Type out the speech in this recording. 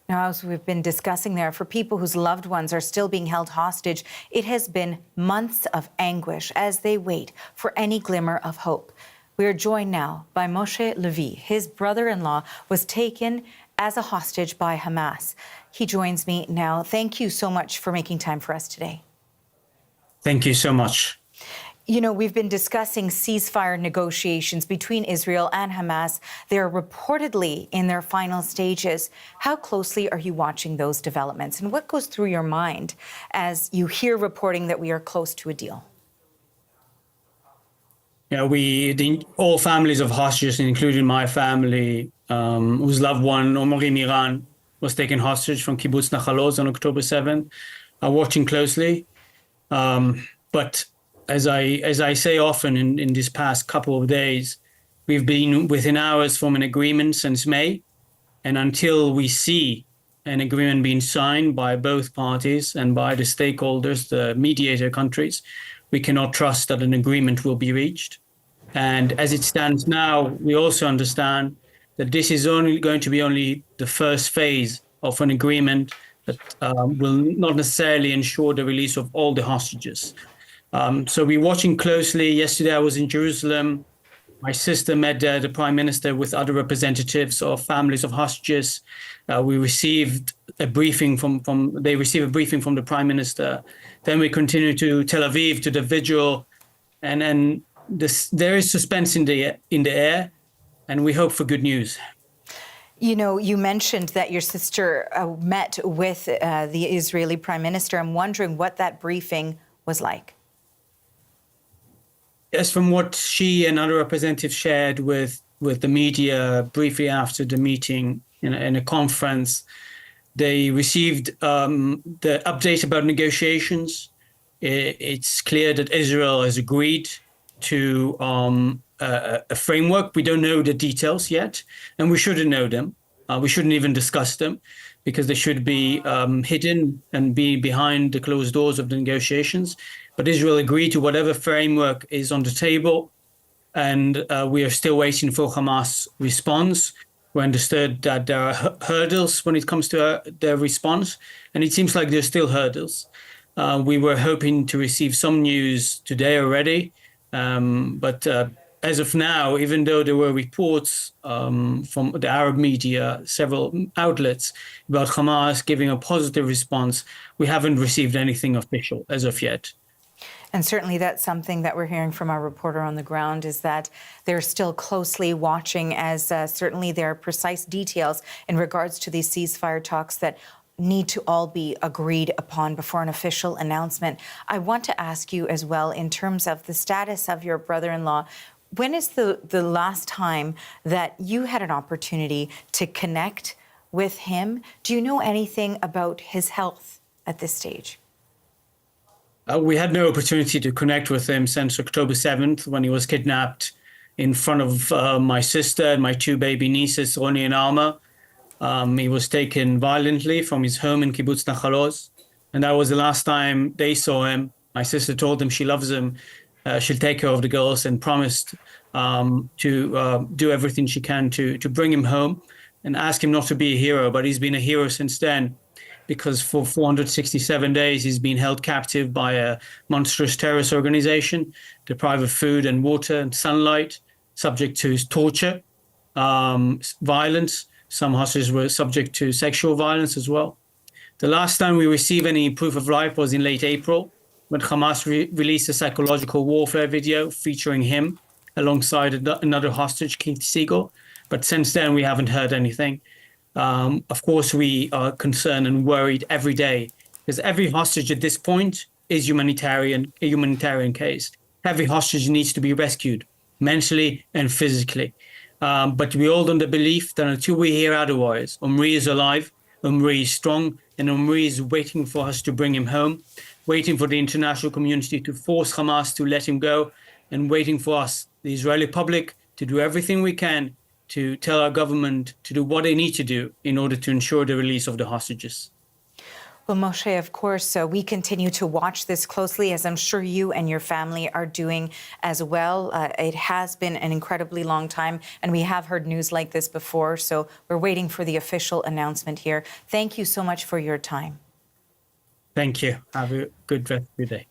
Now, as we've been discussing there, for people whose loved ones are still being held hostage, it has been months of anguish as they wait for any glimmer of hope. We are joined now by Moshe Lavi. His brother-in-law was taken as a hostage by Hamas. He joins me now. Thank you so much for making time for us today. Thank you so much. You know, we've been discussing ceasefire negotiations between Israel and Hamas. They're reportedly in their final stages. How closely are you watching those developments? And what goes through your mind as you hear reporting that we are close to a deal? Yeah, all families of hostages, including my family, whose loved one, Omri Miran, was taken hostage from Kibbutz Nachal Oz on October 7th, are watching closely. But as I say often in this past couple of days, we've been within hours from an agreement since May. And until we see an agreement being signed by both parties and by the stakeholders, the mediator countries, we cannot trust that an agreement will be reached. And as it stands now, we also understand that this is only going to be the first phase of an agreement that will not necessarily ensure the release of all the hostages. So we're watching closely. Yesterday, I was in Jerusalem. My sister met the prime minister with other representatives of families of hostages. We received a briefing they received a briefing from the prime minister. Then we continue to Tel Aviv, to the vigil. And there is suspense in the air, and we hope for good news. You know, you mentioned that your sister met with the Israeli prime minister. I'm wondering what that briefing was like. Yes, from what she and other representatives shared with the media briefly after the meeting in a conference, they received the update about negotiations. It's clear that Israel has agreed to a framework. We don't know the details yet, and we shouldn't know them. We shouldn't even discuss them, because they should be hidden and be behind the closed doors of the negotiations. But Israel agreed to whatever framework is on the table, and we are still waiting for Hamas' response. We understood that there are hurdles when it comes to their response, and it seems like there's still hurdles. We were hoping to receive some news today already, but as of now, even though there were reports from the Arab media, several outlets, about Hamas giving a positive response, we haven't received anything official as of yet. And certainly that's something that we're hearing from our reporter on the ground, is that they're still closely watching, as certainly there are precise details in regards to these ceasefire talks that need to all be agreed upon before an official announcement. I want to ask you as well, in terms of the status of your brother-in-law, when is the last time that you had an opportunity to connect with him? Do you know anything about his health at this stage? We had no opportunity to connect with him since October 7th, when he was kidnapped in front of my sister and my two baby nieces, Roni and Alma. He was taken violently from his home in Kibbutz Nachal Oz, and that was the last time they saw him. My sister told him she loves him. She'll take care of the girls, and promised to do everything she can to bring him home, and ask him not to be a hero. But he's been a hero since then, because for 467 days he's been held captive by a monstrous terrorist organization, deprived of food and water and sunlight, subject to torture, violence. Some hostages were subject to sexual violence as well. The last time we received any proof of life was in late April, when Hamas released a psychological warfare video featuring him alongside another hostage, Keith Siegel. But since then, we haven't heard anything. Of course, we are concerned and worried every day, because every hostage at this point is a humanitarian case. Every hostage needs to be rescued, mentally and physically. But we hold on the belief that until we hear otherwise, Omri is alive, Omri is strong, and Omri is waiting for us to bring him home, waiting for the international community to force Hamas to let him go, and waiting for us, the Israeli public, to do everything we can to tell our government to do what they need to do in order to ensure the release of the hostages. Well, Moshe, of course, we continue to watch this closely, as I'm sure you and your family are doing as well. It has been an incredibly long time, and we have heard news like this before, so we're waiting for the official announcement here. Thank you so much for your time. Thank you. Have a good rest of your day.